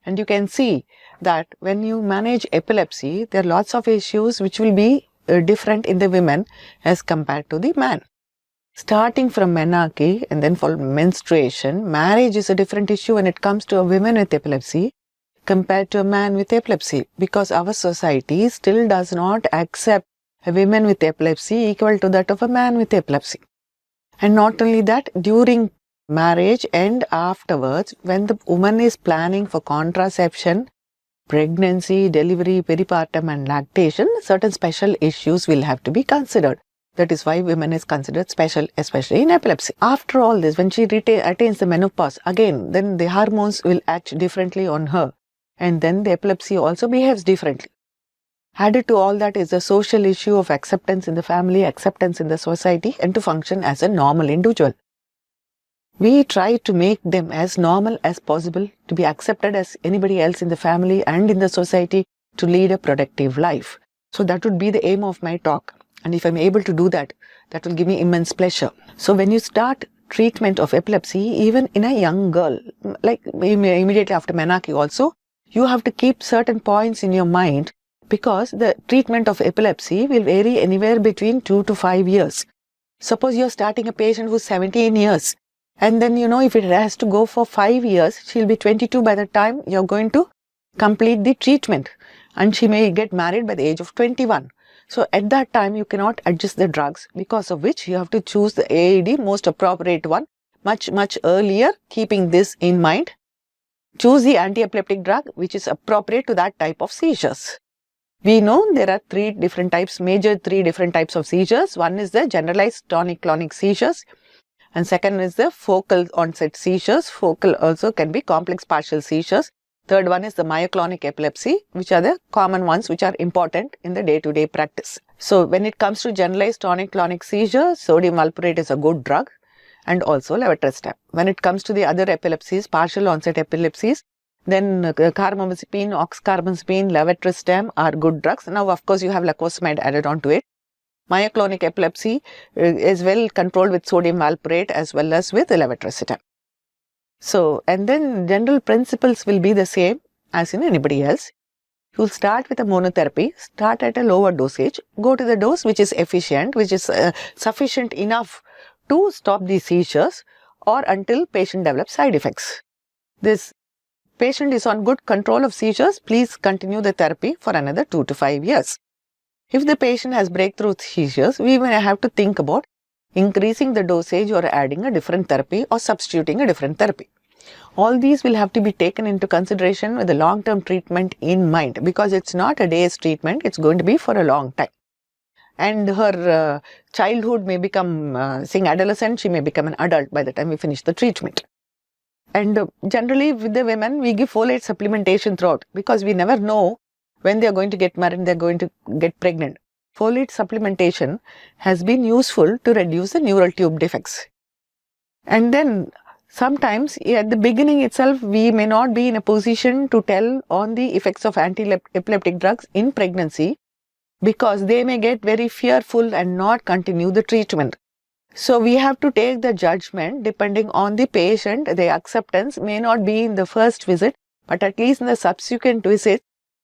And you can see that when you manage epilepsy, there are lots of issues which will be different in the women as compared to the man. Starting from menarche and then for menstruation, marriage is a different issue when it comes to a woman with epilepsy compared to a man with epilepsy, because our society still does not accept a woman with epilepsy equal to that of a man with epilepsy. And not only that, during marriage and afterwards, when the woman is planning for contraception, pregnancy, delivery, peripartum and lactation, certain special issues will have to be considered. That is why women is considered special, especially in epilepsy. After all this, when she attains the menopause, again, then the hormones will act differently on her. And then the epilepsy also behaves differently. Added to all that is the social issue of acceptance in the family, acceptance in the society, and to function as a normal individual. We try to make them as normal as possible, to be accepted as anybody else in the family and in the society, to lead a productive life. So that would be the aim of my talk. And if I'm able to do that, that will give me immense pleasure. So when you start treatment of epilepsy, even in a young girl, like immediately after menarche also, you have to keep certain points in your mind, because the treatment of epilepsy will vary anywhere between 2 to 5 years. Suppose you're starting a patient who's 17 years, and then if it has to go for 5 years, she'll be 22 by the time you're going to complete the treatment, and she may get married by the age of 21. So at that time, you cannot adjust the drugs, because of which you have to choose the AED, most appropriate one, much earlier, keeping this in mind. Choose the anti-epileptic drug which is appropriate to that type of seizures. We know there are three different types of seizures. One is the generalized tonic-clonic seizures, and second is the focal onset seizures. Focal also can be complex partial seizures. Third one is the myoclonic epilepsy, which are the common ones which are important in the day-to-day practice. So when it comes to generalized tonic-clonic seizures, sodium valproate is a good drug, and also levetiracetam. When it comes to the other epilepsies, partial onset epilepsies, then carbamazepine, oxcarbazepine, levetiracetam are good drugs. Now, of course, you have lacosamide added on to it. Myoclonic epilepsy is well controlled with sodium valproate as well as with levetiracetam. So, and then general principles will be the same as in anybody else. You will start with a monotherapy, start at a lower dosage, go to the dose which is efficient, which is sufficient enough to stop the seizures, or until patient develops side effects. This patient is on good control of seizures, please continue the therapy for another 2 to 5 years. If the patient has breakthrough seizures, we may have to think about increasing the dosage or adding a different therapy or substituting a different therapy. All these will have to be taken into consideration with the long-term treatment in mind, because it's not a day's treatment, it's going to be for a long time. And her childhood may become, saying adolescent, she may become an adult by the time we finish the treatment. And generally with the women, we give folate supplementation throughout, because we never know when they are going to get married, they are going to get pregnant. Folate supplementation has been useful to reduce the neural tube defects. And then sometimes at the beginning itself, we may not be in a position to tell on the effects of anti-epileptic drugs in pregnancy, because they may get very fearful and not continue the treatment. So we have to take the judgment depending on the patient. The acceptance may not be in the first visit, but at least in the subsequent visit,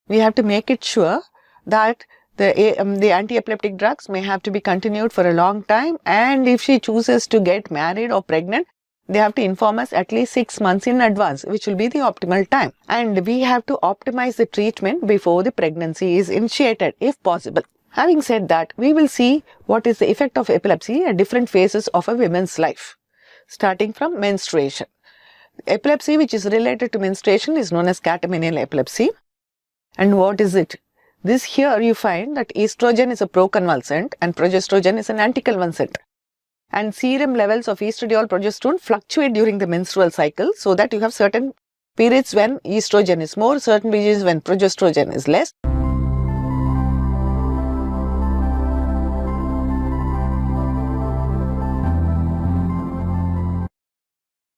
we have to make it sure that the anti-epileptic drugs may have to be continued for a long time, and if she chooses to get married or pregnant, they have to inform us at least 6 months in advance, which will be the optimal time. And we have to optimize the treatment before the pregnancy is initiated, if possible. Having said that, we will see what is the effect of epilepsy at different phases of a woman's life, starting from menstruation. Epilepsy which is related to menstruation is known as Catamanial Epilepsy. And what is it? This here you find that estrogen is a proconvulsant and progesterone is an anticonvulsant. And serum levels of estradiol, progesterone fluctuate during the menstrual cycle, so that you have certain periods when estrogen is more, certain periods when progesterone is less.